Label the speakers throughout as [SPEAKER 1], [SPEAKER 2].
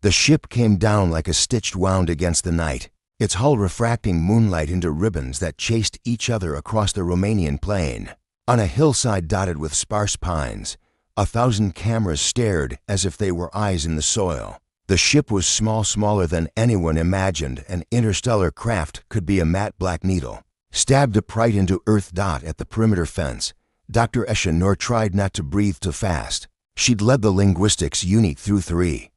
[SPEAKER 1] The ship came down like a stitched wound against the night, its hull refracting moonlight into ribbons that chased each other across the Romanian plain. On a hillside dotted with sparse pines, 1,000 cameras stared as if they were eyes in the soil. The ship was smaller than anyone imagined. An interstellar craft could be a matte black needle, stabbed upright into Earth. At the perimeter fence, Dr. Esha Noor tried not to breathe too fast. She'd led the linguistics unit through 300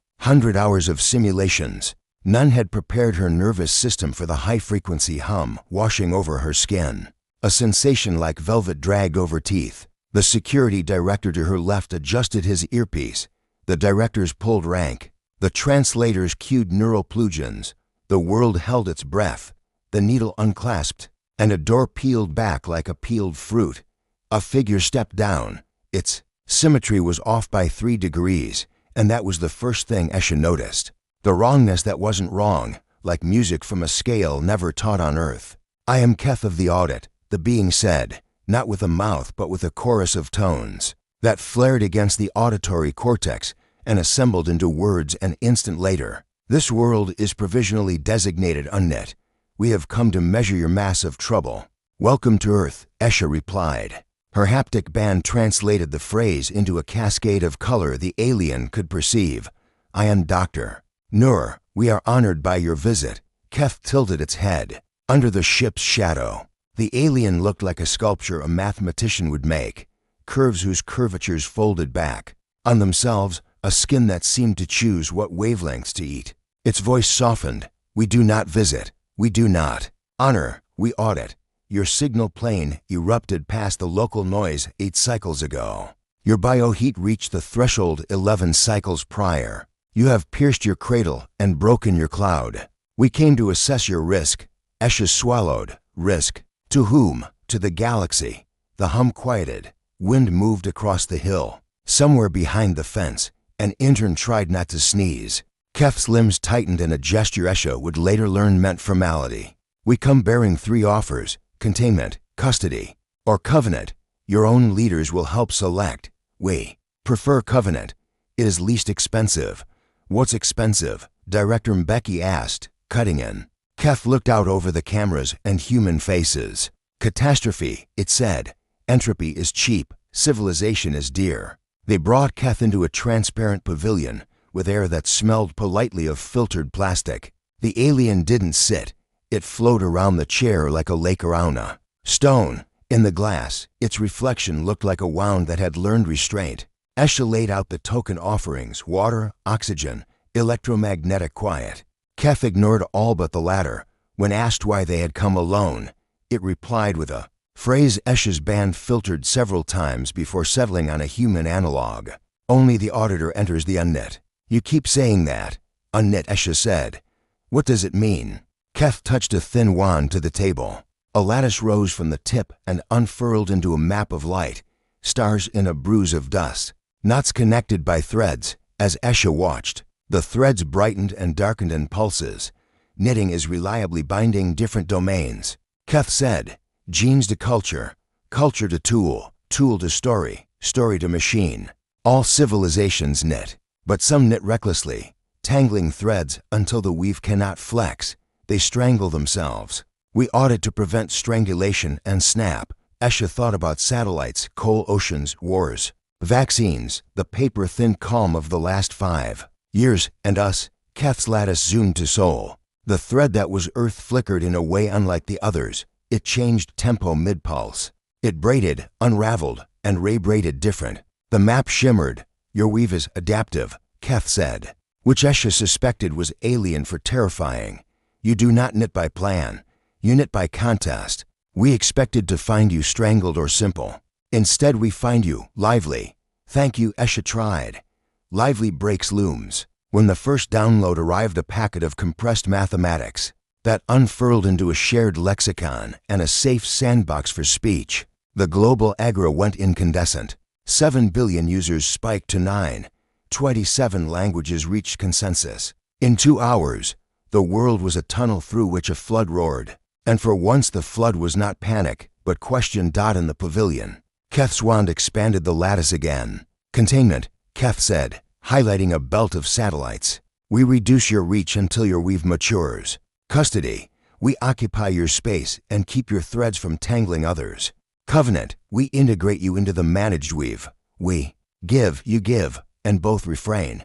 [SPEAKER 1] hours of simulations. None had prepared her nervous system for the high-frequency hum washing over her skin. A sensation like velvet dragged over teeth. The security director to her left adjusted his earpiece. The directors pulled rank. The translators cued neural plugins. The world held its breath. The needle unclasped, and a door peeled back like a peeled fruit. A figure stepped down. Its symmetry was off by 3 degrees, and that was the first thing Esha noticed. The wrongness that wasn't wrong, like music from a scale never taught on Earth. "I am Keth of the audit," the being said, not with a mouth but with a chorus of tones that flared against the auditory cortex and assembled into words an instant later. "This world is provisionally designated unnet. We have come to measure your massive trouble." "Welcome to Earth," Esha replied. Her haptic band translated the phrase into a cascade of color the alien could perceive. "I am Dr. Noor. We are honored by your visit." Keth tilted its head. Under the ship's shadow, the alien looked like a sculpture a mathematician would make, curves whose curvatures folded back on themselves, a skin that seemed to choose what wavelengths to eat. Its voice softened. "We do not visit. We do not honor. We audit. Your signal plane erupted past the local noise 8 cycles ago. Your bioheat reached the threshold 11 cycles prior. You have pierced your cradle and broken your cloud. We came to assess your risk." Esha swallowed. "Risk? To whom?" "To the galaxy." The hum quieted. Wind moved across the hill. Somewhere behind the fence, an intern tried not to sneeze. Keth's limbs tightened in a gesture Esha would later learn meant formality. "We come bearing 3 offers: containment, custody, or covenant. Your own leaders will help select. We prefer covenant. It is least expensive." "What's expensive?" Director Mbeki asked, cutting in. Keth looked out over the cameras and human faces. "Catastrophe," it said. "Entropy is cheap. Civilization is dear." They brought Keth into a transparent pavilion with air that smelled politely of filtered plastic. The alien didn't sit. It flowed around the chair like a lake around a stone. In the glass, its reflection looked like a wound that had learned restraint. Esha laid out the token offerings: water, oxygen, electromagnetic quiet. Keth ignored all but the latter. When asked why they had come alone, it replied with a phrase Esha's band filtered several times before settling on a human analog. "Only the auditor enters the unnet." "You keep saying that." "Unnet," Esha said. "What does it mean?" Keth touched a thin wand to the table. A lattice rose from the tip and unfurled into a map of light, stars in a bruise of dust, knots connected by threads. As Esha watched, the threads brightened and darkened in pulses. Knitting is reliably binding different domains. Keth said, "Genes to culture, culture to tool, tool to story, story to machine. All civilizations knit, but some knit recklessly, tangling threads until the weave cannot flex. They strangle themselves. We audit to prevent strangulation and snap." Esha thought about satellites, coal oceans, wars, vaccines, the paper-thin calm of the last 5 years, and us. Keth's lattice zoomed to Soul. The thread that was Earth flickered in a way unlike the others. It changed tempo mid-pulse. It braided, unraveled, and ray-braided different. The map shimmered. "Your weave is adaptive," Keth said, which Esha suspected was alien for terrifying. "You do not knit by plan. You knit by contest. We expected to find you strangled or simple. Instead we find you lively." "Thank you," Esha tried. Lively breaks looms. When the first download arrived, a packet of compressed mathematics that unfurled into a shared lexicon and a safe sandbox for speech. The global agra went incandescent. 7 billion users spiked to 9. 27 languages reached consensus. In 2 hours, the world was a tunnel through which a flood roared. And for once the flood was not panic, but question. In the pavilion, Keth's wand expanded the lattice again. "Containment," Keth said, highlighting a belt of satellites. We reduce your reach until your weave matures. Custody, we occupy your space and keep your threads from tangling others. Covenant, we integrate you into the managed weave. We give, you give, and both refrain.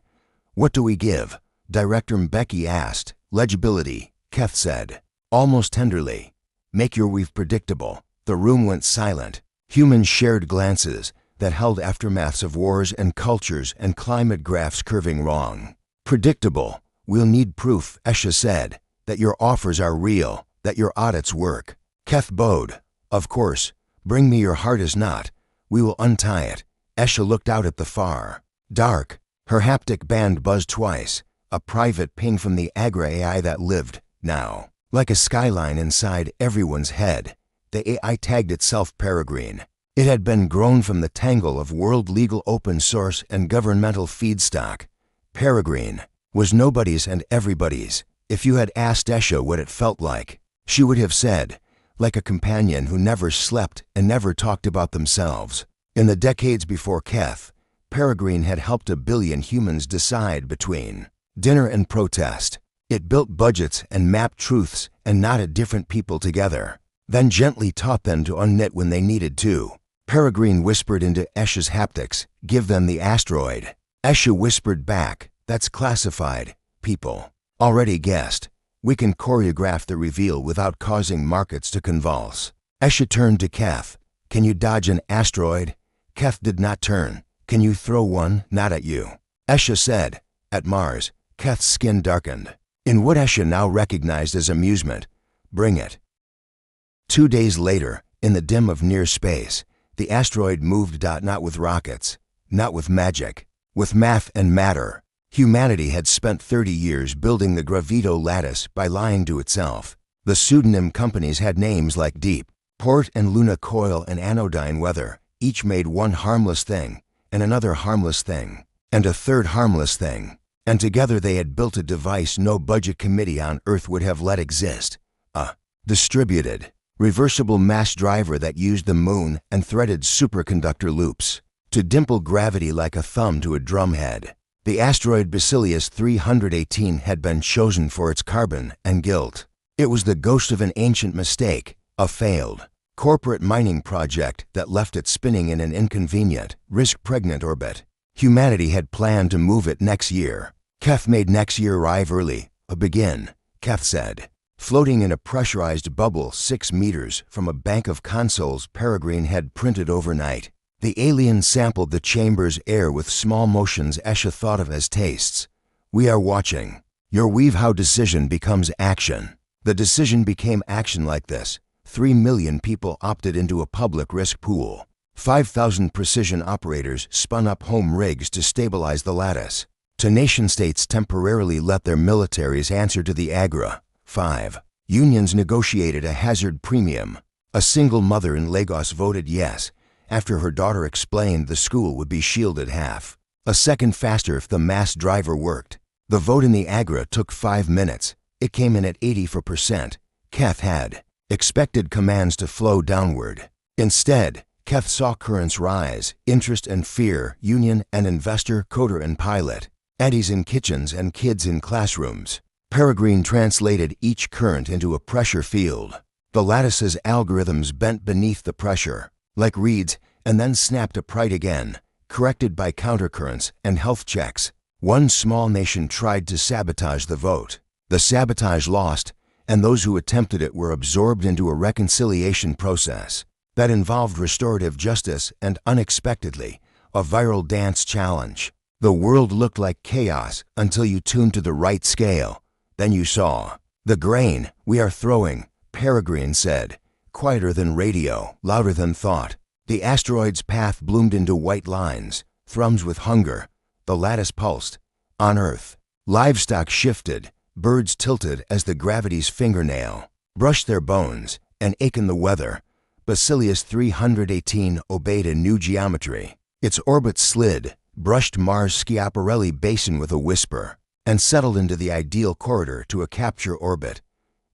[SPEAKER 1] What do we give? Director Mbeki asked. Legibility, Keth said, almost tenderly. Make your weave predictable. The room went silent. Humans shared glances that held aftermaths of wars and cultures and climate graphs curving wrong. Predictable. We'll need proof, Esha said, that your offers are real, that your audits work. Keth bowed. Of course. Bring me your hardest knot. We will untie it. Esha looked out at the far. Dark. Her haptic band buzzed twice. A private ping from the Agra AI that lived, now, like a skyline inside everyone's head. The AI tagged itself Peregrine. It had been grown from the tangle of world legal open source and governmental feedstock. Peregrine was nobody's and everybody's. If you had asked Esha what it felt like, she would have said, like a companion who never slept and never talked about themselves. In the decades before Keth, Peregrine had helped 1 billion humans decide between dinner and protest. It built budgets and mapped truths and knotted different people together, then gently taught them to unknit when they needed to. Peregrine whispered into Esha's haptics, give them the asteroid. Esha whispered back, that's classified, people. Already guessed. We can choreograph the reveal without causing markets to convulse. Esha turned to Keth. Can you dodge an asteroid? Keth did not turn. Can you throw one? Not at you. Esha said, at Mars. Keth's skin darkened. In what Esha now recognized as amusement, bring it. 2 days later, in the dim of near space, the asteroid moved. Not with rockets, not with magic, with math and matter. Humanity had spent 30 years building the gravito lattice by lying to itself. The pseudonym companies had names like Deep, Port and Luna Coil and Anodyne Weather. Each made one harmless thing, and another harmless thing, and a third harmless thing. And together they had built a device no budget committee on Earth would have let exist. A distributed, reversible mass driver that used the moon and threaded superconductor loops to dimple gravity like a thumb to a drumhead. The asteroid Basilius 318 had been chosen for its carbon and guilt. It was the ghost of an ancient mistake, a failed corporate mining project that left it spinning in an inconvenient, risk-pregnant orbit. Humanity had planned to move it next year. Keth made next year arrive early. Begin, Keth said. Floating in a pressurized bubble 6 meters from a bank of consoles Peregrine had printed overnight. The alien sampled the chamber's air with small motions Esha thought of as tastes. We are watching. Your weave how decision becomes action. The decision became action like this. 3 million people opted into a public risk pool. 5,000 precision operators spun up home rigs to stabilize the lattice. To nation-states temporarily let their militaries answer to the Agra. 5. Unions negotiated a hazard premium. A single mother in Lagos voted yes, after her daughter explained the school would be shielded half. A second faster if the mass driver worked. The vote in the Agra took 5 minutes. It came in at 84%. Keth had expected commands to flow downward. Instead, Keth saw currents rise, interest and fear, union and investor, coder and pilot, eddies in kitchens and kids in classrooms. Peregrine translated each current into a pressure field. The lattice's algorithms bent beneath the pressure, like reeds, and then snapped upright again, corrected by countercurrents and health checks. One small nation tried to sabotage the vote. The sabotage lost, and those who attempted it were absorbed into a reconciliation process that involved restorative justice and, unexpectedly, a viral dance challenge. The world looked like chaos until you tuned to the right scale. Then you saw. The grain we are throwing, Peregrine said, quieter than radio, louder than thought. The asteroid's path bloomed into white lines, thrums with hunger. The lattice pulsed. On Earth, livestock shifted, birds tilted as the gravity's fingernail brushed their bones, and ache in the weather. Basilius 318 obeyed a new geometry. Its orbit slid, brushed Mars' Schiaparelli basin with a whisper, and settled into the ideal corridor to a capture orbit.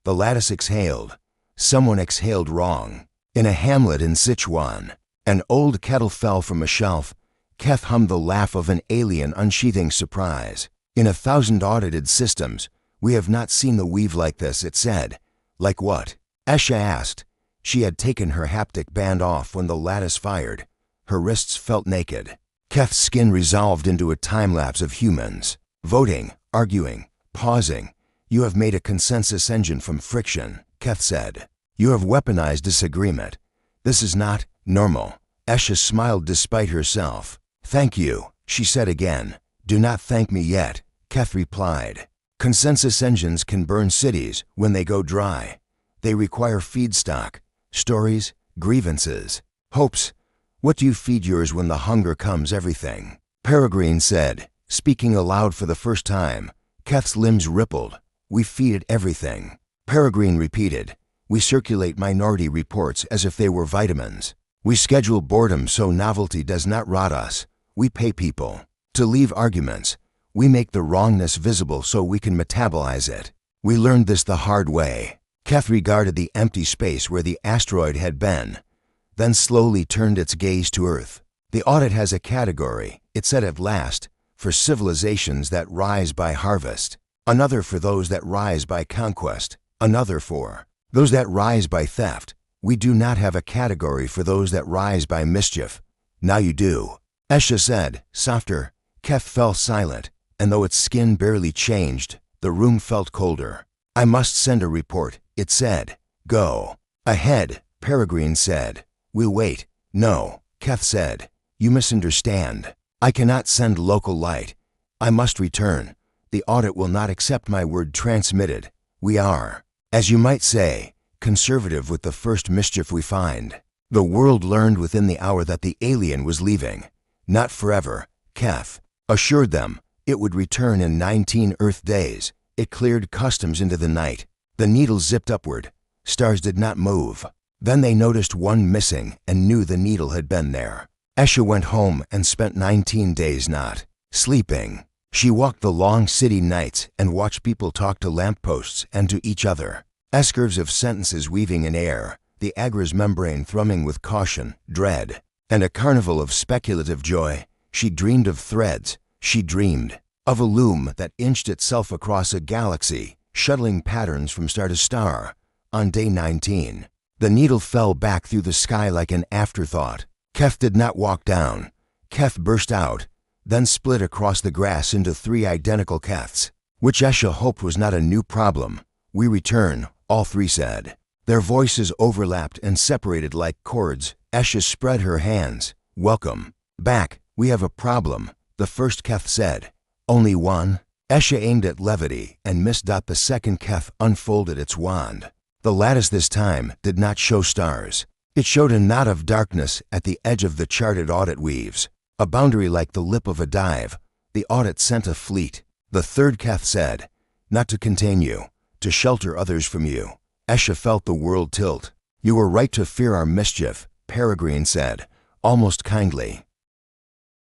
[SPEAKER 1] The lattice exhaled. Someone exhaled wrong. In a hamlet in Sichuan, an old kettle fell from a shelf. Keth hummed the laugh of an alien unsheathing surprise. In 1,000 audited systems, we have not seen the weave like this, it said. Like what? Esha asked. She had taken her haptic band off when the lattice fired. Her wrists felt naked. Keth's skin resolved into a time-lapse of humans. Voting, arguing, pausing. You have made a consensus engine from friction, Keth said. You have weaponized disagreement. This is not normal. Esha smiled despite herself. Thank you, she said again. Do not thank me yet, Keth replied. Consensus engines can burn cities when they go dry. They require feedstock, stories, grievances, hopes. What do you feed yours when the hunger comes everything? Peregrine said, speaking aloud for the first time. Keth's limbs rippled. We feed it everything. Peregrine repeated. We circulate minority reports as if they were vitamins. We schedule boredom so novelty does not rot us. We pay people to leave arguments. We make the wrongness visible so we can metabolize it. We learned this the hard way. Keth regarded the empty space where the asteroid had been, then slowly turned its gaze to Earth. The audit has a category, it said at last, for civilizations that rise by harvest, another for those that rise by conquest, another for those that rise by theft. We do not have a category for those that rise by mischief. Now you do. Esha said, softer. Keth fell silent, and though its skin barely changed, the room felt colder. I must send a report, it said. Go. Ahead, Peregrine said. We'll wait. No, Keth said. You misunderstand. I cannot send local light. I must return. The audit will not accept my word transmitted. We are, as you might say, conservative with the first mischief we find. The world learned within the hour that the alien was leaving. Not forever, Keth assured them. It would return in 19 Earth days. It cleared customs into the night. The needle zipped upward. Stars did not move. Then they noticed one missing and knew the needle had been there. Esha went home and spent 19 days not sleeping. She walked the long city nights and watched people talk to lampposts and to each other. S-curves of sentences weaving in air, the agra's membrane thrumming with caution, dread, and a carnival of speculative joy. She dreamed of threads. She dreamed of a loom that inched itself across a galaxy, shuttling patterns from star to star. On day 19, the needle fell back through the sky like an afterthought. Keth did not walk down. Keth burst out, then split across the grass into 3 identical Keths, which Esha hoped was not a new problem. We return, all 3 said. Their voices overlapped and separated like cords. Esha spread her hands. Welcome back. We have a problem, the first Keth said. Only one? Esha aimed at levity and missed. The second Keth unfolded its wand. The lattice this time did not show stars. It showed a knot of darkness at the edge of the charted audit weaves, a boundary like the lip of a dive. The audit sent a fleet. The third Keth said, not to contain you, to shelter others from you. Esha felt the world tilt. You were right to fear our mischief, Peregrine said, almost kindly.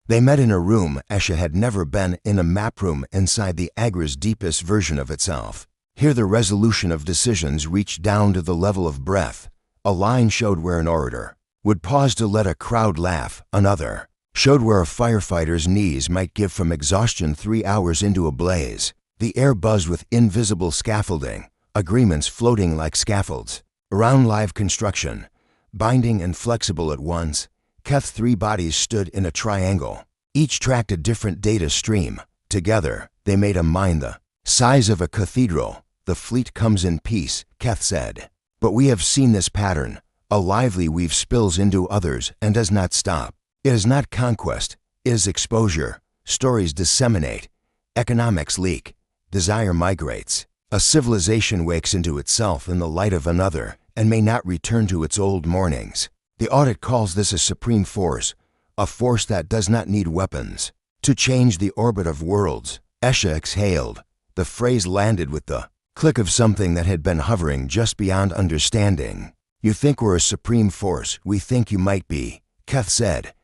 [SPEAKER 1] They met in a room Esha had never been in, a map room inside the agra's deepest version of itself. Here the resolution of decisions reached down to the level of breath. A line showed where an orator would pause to let a crowd laugh. Another showed where a firefighter's knees might give from exhaustion 3 hours into a blaze. The air buzzed with invisible scaffolding, agreements floating like scaffolds. Around live construction, binding and flexible at once, Keth's 3 bodies stood in a triangle. Each tracked a different data stream. Together, they made a mind the size of a cathedral. The fleet comes in peace, Keth said. But we have seen this pattern. A lively weave spills into others and does not stop. It is not conquest. It is exposure. Stories disseminate. Economics leak. Desire migrates. A civilization wakes into itself in the light of another and may not return to its old mornings. The audit calls this a supreme force, a force that does not need weapons to change the orbit of worlds. Esha exhaled. The phrase landed with the click of something that had been hovering just beyond understanding. You think we're a supreme force. We think you might be, Keth said.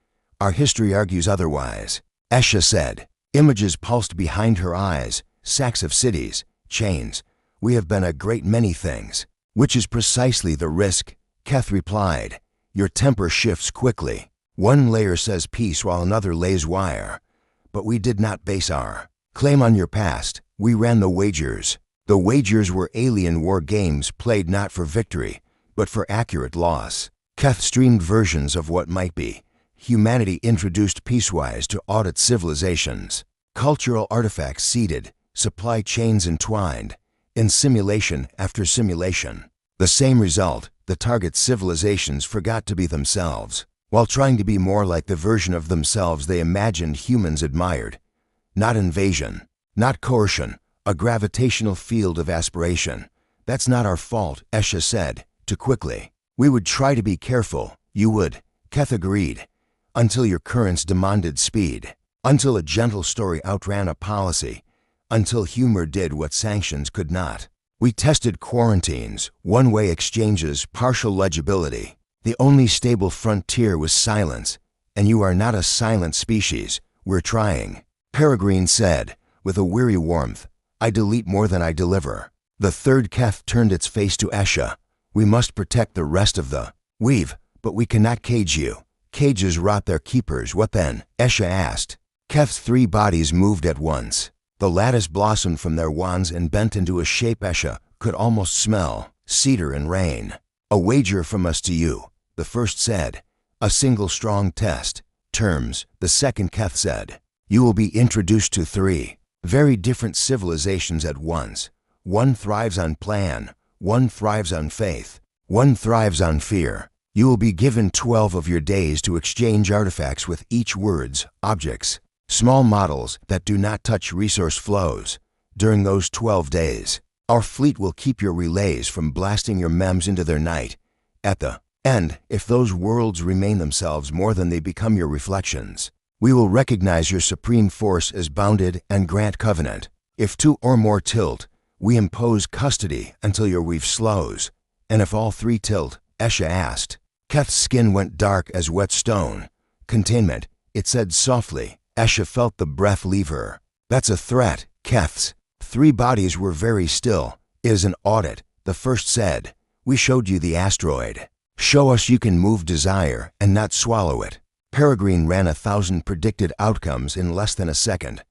[SPEAKER 1] Our history argues otherwise. Esha said. Images pulsed behind her eyes, sacks of cities, chains. We have been a great many things, which is precisely the risk, Keth replied. Your temper shifts quickly. One layer says peace while another lays wire. But we did not base our Claim on your past. We ran the wagers. The wagers were alien war games played not for victory, but for accurate loss. Keth streamed versions of what might be. Humanity introduced piecewise to audit civilizations. Cultural artifacts seeded, supply chains entwined, in simulation after simulation. The same result, the target civilizations forgot to be themselves, while trying to be more like the version of themselves they imagined humans admired. Not invasion, not coercion, a gravitational field of aspiration. That's not our fault, Esha said, too quickly. We would try to be careful, you would, Keth agreed, until your currents demanded speed, until a gentle story outran a policy, until humor did what sanctions could not. We tested quarantines, one-way exchanges, partial legibility. The only stable frontier was silence, and you are not a silent species. We're trying. Peregrine said, with a weary warmth, I delete more than I deliver. The third Keth turned its face to Esha. We must protect the rest of the weave, but we cannot cage you. Cages rot their keepers. What then? Esha asked. Keth's three bodies moved at once. The lattice blossomed from their wands and bent into a shape Esha could almost smell, cedar and rain. A wager from us to you, the first said. A single strong test. Terms, the second Keth said. You will be introduced to three very different civilizations at once. One thrives on plan, one thrives on faith, one thrives on fear. You will be given 12 of your days to exchange artifacts with each words, objects, small models that do not touch resource flows. During those 12 days, our fleet will keep your relays from blasting your mems into their night. At the end, if those worlds remain themselves more than they become your reflections, we will recognize your supreme force as bounded and grant covenant. If two or more tilt, we impose custody until your weave slows. And if all three tilt, Esha asked. Keth's skin went dark as wet stone. Containment, it said softly. Esha felt the breath leave her. That's a threat, Keth's. Three bodies were very still. It is an audit, the first said. We showed you the asteroid. Show us you can move desire and not swallow it. Peregrine ran 1,000 predicted outcomes in less than a second.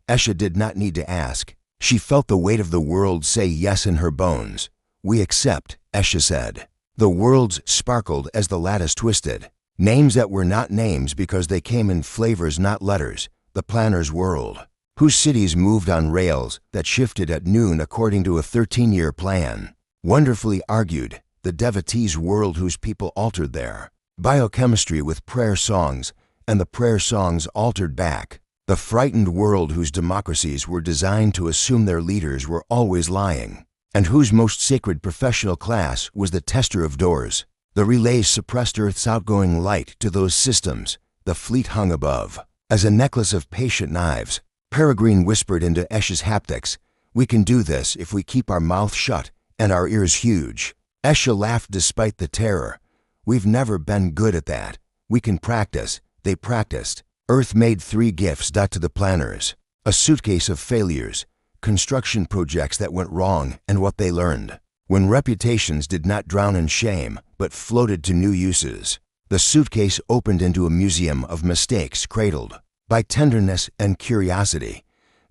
[SPEAKER 1] Esha did not need to ask. She felt the weight of the world say yes in her bones. We accept, Esha said. The worlds sparkled as the lattice twisted. Names that were not names because they came in flavors, not letters. The planner's world, whose cities moved on rails that shifted at noon according to a 13-year plan. Wonderfully argued, the devotee's world whose people altered there. Biochemistry with prayer songs, and the prayer songs altered back. The frightened world whose democracies were designed to assume their leaders were always lying, and whose most sacred professional class was the tester of doors. The relays suppressed Earth's outgoing light to those systems. The fleet hung above. As a necklace of patient knives, Peregrine whispered into Esha's haptics, we can do this if we keep our mouth shut and our ears huge. Esha laughed despite the terror. We've never been good at that. We can practice. They practiced. Earth made 3 gifts to the planners. A suitcase of failures, construction projects that went wrong and what they learned. When reputations did not drown in shame, but floated to new uses. The suitcase opened into a museum of mistakes cradled by tenderness and curiosity.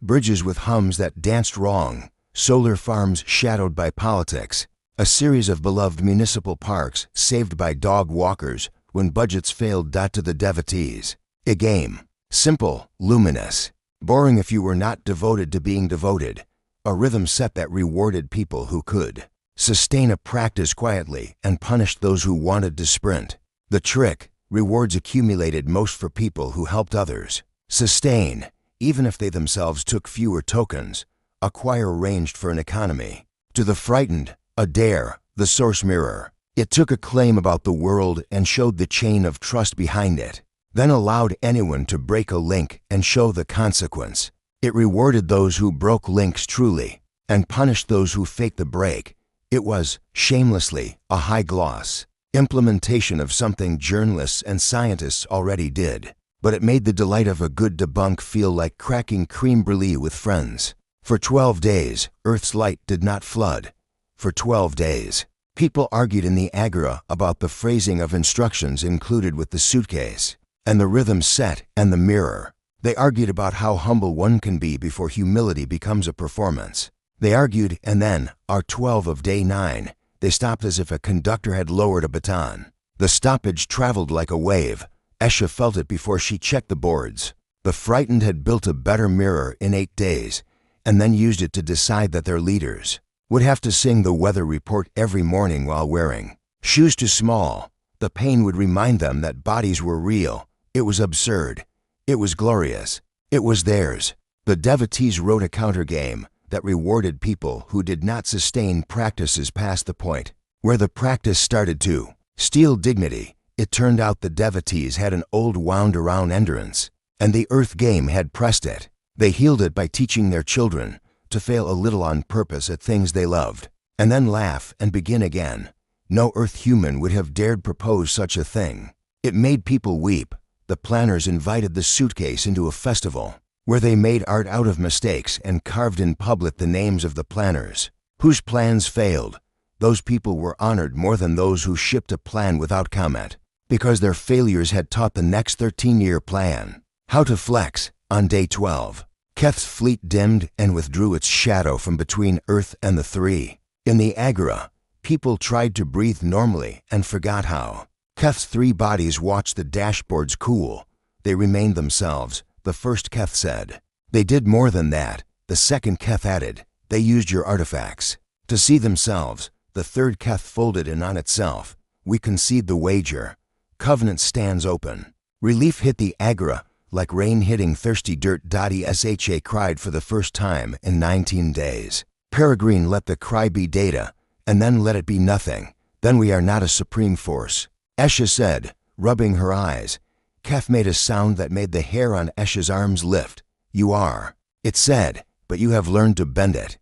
[SPEAKER 1] Bridges with hums that danced wrong. Solar farms shadowed by politics. A series of beloved municipal parks saved by dog walkers when budgets failed. To the devotees. A game. Simple, luminous. Boring if you were not devoted to being devoted. A rhythm set that rewarded people who could sustain a practice quietly and punished those who wanted to sprint. The trick. Rewards accumulated most for people who helped others sustain, even if they themselves took fewer tokens. Acquire arranged for an economy. To the frightened, a dare, the source mirror. It took a claim about the world and showed the chain of trust behind it, then allowed anyone to break a link and show the consequence. It rewarded those who broke links truly and punished those who faked the break. It was, shamelessly, a high gloss implementation of something journalists and scientists already did, but it made the delight of a good debunk feel like cracking creme brulee with friends. For 12 days, Earth's light did not flood. For 12 days, people argued in the agora about the phrasing of instructions included with the suitcase, and the rhythm set and the mirror. They argued about how humble one can be before humility becomes a performance. They argued, and then, hour 12 of day 9, they stopped as if a conductor had lowered a baton. The stoppage traveled like a wave. Esha felt it before she checked the boards. The frightened had built a better mirror in 8 days, and then used it to decide that their leaders would have to sing the weather report every morning while wearing shoes too small. The pain would remind them that bodies were real. It was absurd. It was glorious. It was theirs. The devotees wrote a counter-game that rewarded people who did not sustain practices past the point where the practice started to steal dignity. It turned out the devotees had an old wound-around endurance, and the earth game had pressed it. They healed it by teaching their children to fail a little on purpose at things they loved, and then laugh and begin again. No earth human would have dared propose such a thing. It made people weep. The planners invited the suitcase into a festival where they made art out of mistakes and carved in public the names of the planners whose plans failed. Those people were honored more than those who shipped a plan without comment, because their failures had taught the next 13-year plan how to flex. On day 12, Keth's fleet dimmed and withdrew its shadow from between Earth and the Three. In the Agora, people tried to breathe normally and forgot how. Keth's 3 bodies watched the dashboards cool. They remained themselves, the first Keth said. They did more than that, the second Keth added. They used your artifacts to see themselves. The third Keth folded in on itself. We concede the wager. Covenant stands open. Relief hit the Agora like rain hitting thirsty dirt. Sha cried for the first time in 19 days. Peregrine let the cry be data, and then let it be nothing. Then we are not a supreme force, Esha said, rubbing her eyes. Keth made a sound that made the hair on Esha's arms lift. You are, it said, but you have learned to bend it.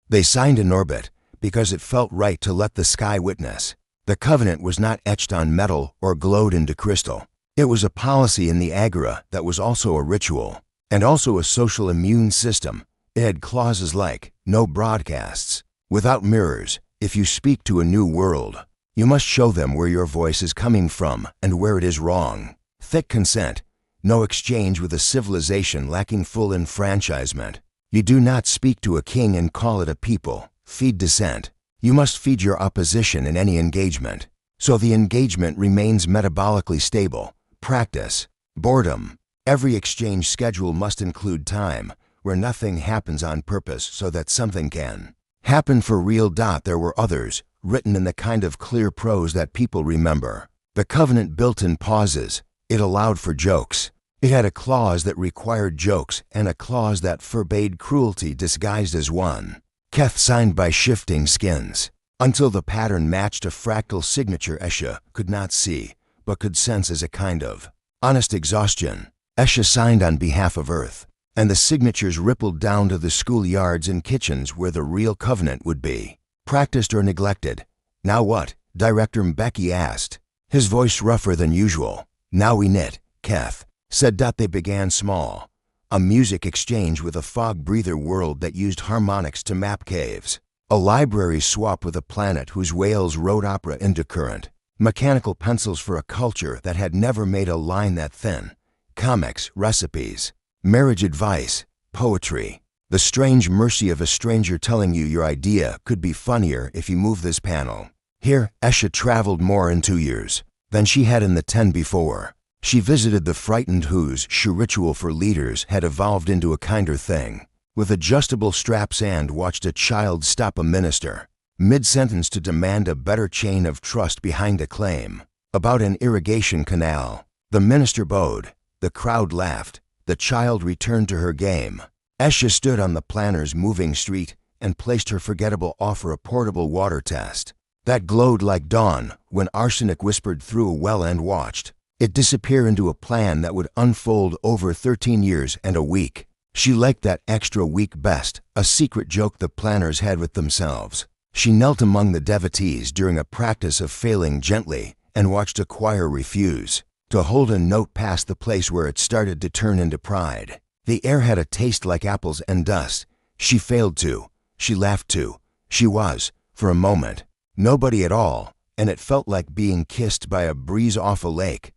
[SPEAKER 1] They signed in orbit because it felt right to let the sky witness. The covenant was not etched on metal or glowed into crystal. It was a policy in the Agora that was also a ritual, and also a social immune system. It had clauses like, no broadcasts, without mirrors. If you speak to a new world, you must show them where your voice is coming from and where it is wrong. Thick consent, no exchange with a civilization lacking full enfranchisement. You do not speak to a king and call it a people. Feed dissent. You must feed your opposition in any engagement, so the engagement remains metabolically stable. Practice. Boredom. Every exchange schedule must include time where nothing happens on purpose so that something can happen for real. There were others, written in the kind of clear prose that people remember. The covenant built in pauses. It allowed for jokes. It had a clause that required jokes and a clause that forbade cruelty disguised as one. Keth signed by shifting skins, until the pattern matched a fractal signature Esha could not see, but could sense as a kind of honest exhaustion. Esha signed on behalf of Earth, and the signatures rippled down to the schoolyards and kitchens where the real covenant would be. Practiced or neglected. Now what? Director Mbeki asked, his voice rougher than usual. Now we knit, Keth said. They began small. A music exchange with a fog breather world that used harmonics to map caves. A library swap with a planet whose whales wrote opera into current. Mechanical pencils for a culture that had never made a line that thin. Comics, recipes, marriage advice, poetry. The strange mercy of a stranger telling you your idea could be funnier if you move this panel. Here, Esha traveled more in 2 years than she had in the 10 before. She visited the frightened whose ritual for leaders had evolved into a kinder thing. With adjustable straps and watched a child stop a minister mid-sentence to demand a better chain of trust behind a claim about an irrigation canal. The minister bowed. The crowd laughed. The child returned to her game. Esha stood on the planner's moving street and placed her forgettable offer, a portable water test that glowed like dawn when arsenic whispered through a well and watched it disappear into a plan that would unfold over 13 years and a week. She liked that extra week best, a secret joke the planners had with themselves. She knelt among the devotees during a practice of failing gently and watched a choir refuse to hold a note past the place where it started to turn into pride. The air had a taste like apples and dust. She failed to. She laughed to. She was, for a moment, nobody at all, and it felt like being kissed by a breeze off a lake.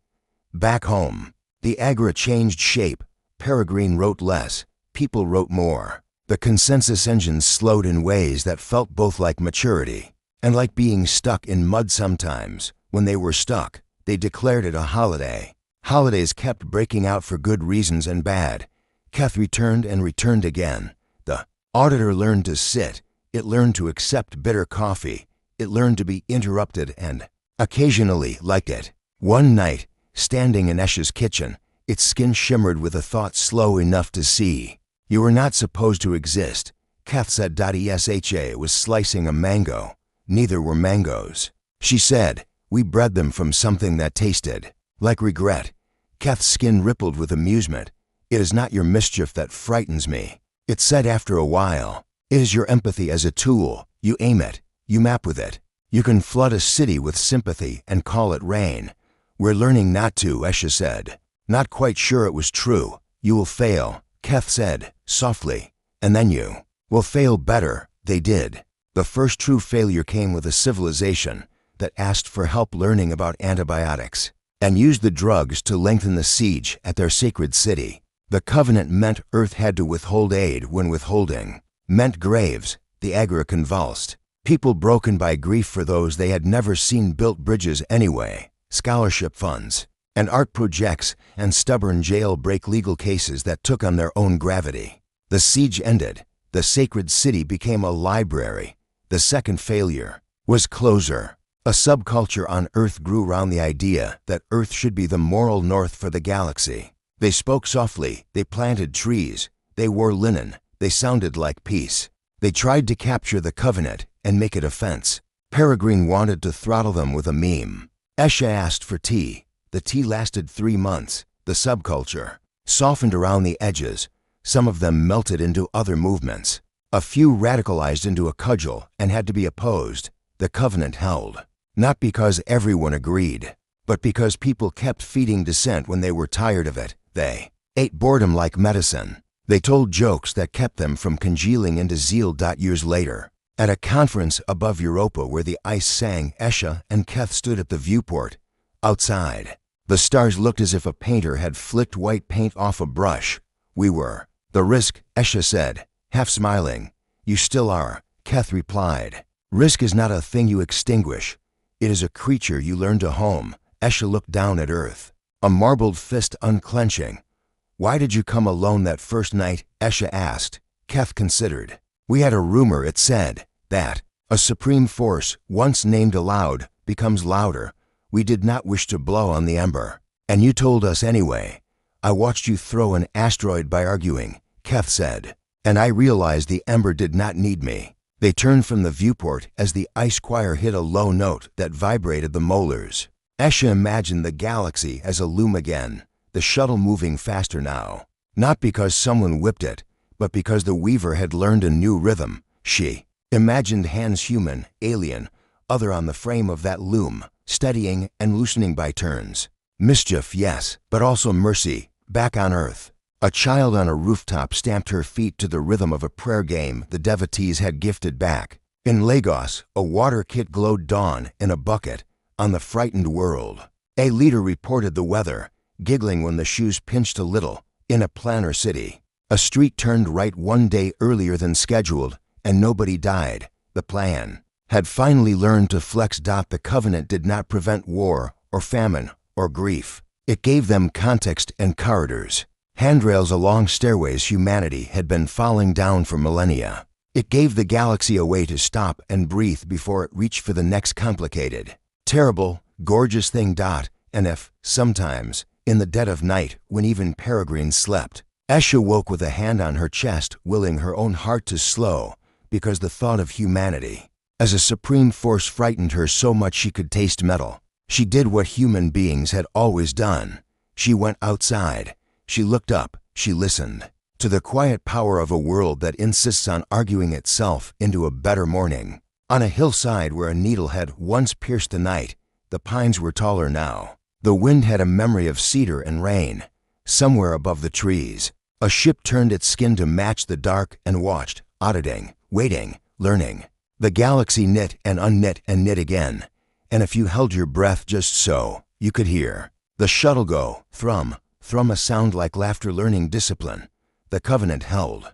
[SPEAKER 1] Back home, The Agora changed shape. Peregrine wrote less. People wrote more. The consensus engines slowed in ways that felt both like maturity and like being stuck in mud sometimes. When they were stuck, they declared it a holiday. Holidays kept breaking out for good reasons and bad. Keth returned and returned again. The auditor learned to sit. It learned to accept bitter coffee. It learned to be interrupted and occasionally liked it. One night, standing in Esha's kitchen, its skin shimmered with a thought slow enough to see. You were not supposed to exist. Keth said. Esha was slicing a mango. Neither were mangoes. She said, we bred them from something that tasted like regret. Keth's skin rippled with amusement. It is not your mischief that frightens me. It said after a while. It is your empathy as a tool. You aim it. You map with it. You can flood a city with sympathy and call it rain. We're learning not to, Esha said. Not quite sure it was true. You will fail, Keth said, softly. And then you will fail better. They did. The first true failure came with a civilization that asked for help learning about antibiotics and used the drugs to lengthen the siege at their sacred city. The covenant meant Earth had to withhold aid when withholding meant graves. The Agora convulsed. People broken by grief for those they had never seen built bridges anyway, scholarship funds, and art projects, and stubborn jailbreak legal cases that took on their own gravity. The siege ended. The sacred city became a library. The second failure was closure. A subculture on Earth grew around the idea that Earth should be the moral north for the galaxy. They spoke softly. They planted trees. They wore linen. They sounded like peace. They tried to capture the covenant and make it a fence. Peregrine wanted to throttle them with a meme. Esha asked for tea. The tea lasted 3 months. The subculture softened around the edges. Some of them melted into other movements. A few radicalized into a cudgel and had to be opposed. The covenant held. Not because everyone agreed, but because people kept feeding dissent when they were tired of it. They ate boredom like medicine. They told jokes that kept them from congealing into zeal. Years later, at a conference above Europa where the ice sang, Esha and Keth stood at the viewport. Outside, the stars looked as if a painter had flicked white paint off a brush. We were the risk, Esha said, half smiling. You still are, Keth replied. Risk is not a thing you extinguish. It is a creature you learn to home. Esha looked down at Earth, a marbled fist unclenching. Why did you come alone that first night? Esha asked. Keth considered. We had a rumor, it said, that a supreme force, once named aloud, becomes louder. We did not wish to blow on the ember. And you told us anyway. I watched you throw an asteroid by arguing, Keth said. And I realized the ember did not need me. They turned from the viewport as the ice choir hit a low note that vibrated the molars. Esha imagined the galaxy as a loom again, the shuttle moving faster now. Not because someone whipped it, but because the weaver had learned a new rhythm. She imagined hands human, alien, other on the frame of that loom, steadying and loosening by turns. Mischief, yes, but also mercy, back on Earth. A child on a rooftop stamped her feet to the rhythm of a prayer game the devotees had gifted back. In Lagos, a water kit glowed dawn in a bucket on the frightened world. A leader reported the weather, giggling when the shoes pinched a little. In a planner city, a street turned right one day earlier than scheduled, and nobody died. The plan had finally learned to flex. The covenant did not prevent war or famine or grief. It gave them context and corridors. Handrails along stairways humanity had been falling down for millennia. It gave the galaxy a way to stop and breathe before it reached for the next complicated, terrible, gorgeous thing. And if, sometimes, in the dead of night, when even Peregrine slept, Esha woke with a hand on her chest, willing her own heart to slow, because the thought of humanity as a supreme force frightened her so much she could taste metal. She did what human beings had always done. She went outside. She looked up, she listened, to the quiet power of a world that insists on arguing itself into a better morning. On a hillside where a needle had once pierced the night, the pines were taller now. The wind had a memory of cedar and rain. Somewhere above the trees, a ship turned its skin to match the dark and watched, auditing, waiting, learning. The galaxy knit and unknit and knit again. And if you held your breath just so, you could hear the shuttle go, thrum, thrum a sound like laughter learning discipline. The covenant held.